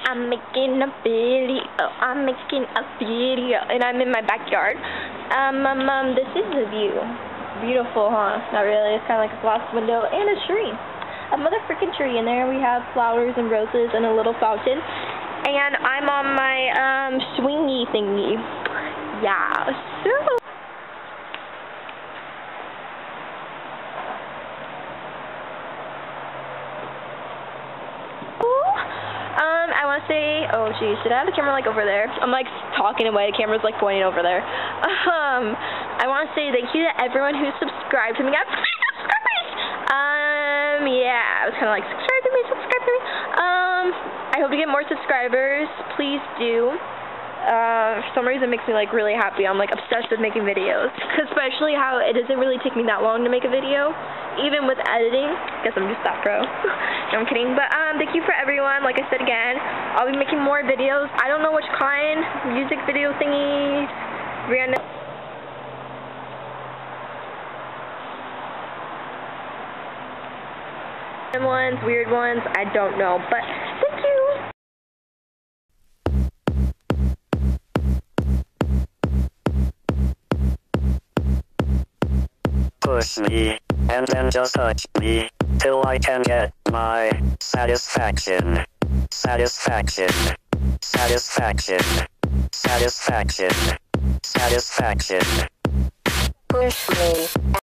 I'm making a video, and I'm in my backyard. This is the view. Beautiful, huh? Not really, it's kind of like a glass window and a tree. A motherfucking tree, and there we have flowers and roses and a little fountain. And I'm on my, swingy thingy. Yeah, so... I want to say, oh geez, did I have the camera like over there? I'm like talking away, the camera's like pointing over there. I want to say thank you to everyone who subscribed to me. I have 3 subscribers! Yeah, I was kind of like, subscribe to me. I hope to get more subscribers. Please do. For some reason it makes me like really happy. I'm like obsessed with making videos, especially how it doesn't really take me that long to make a video, even with editing. Guess I'm just that pro. No, I'm kidding. But thank you for everyone. Like I said again, I'll be making more videos. I don't know which kind, music video thingies, random ones, weird ones, I don't know, but thank you. Push me, and then just touch me, till I can get my satisfaction. Satisfaction. Satisfaction. Satisfaction. Satisfaction. Push me.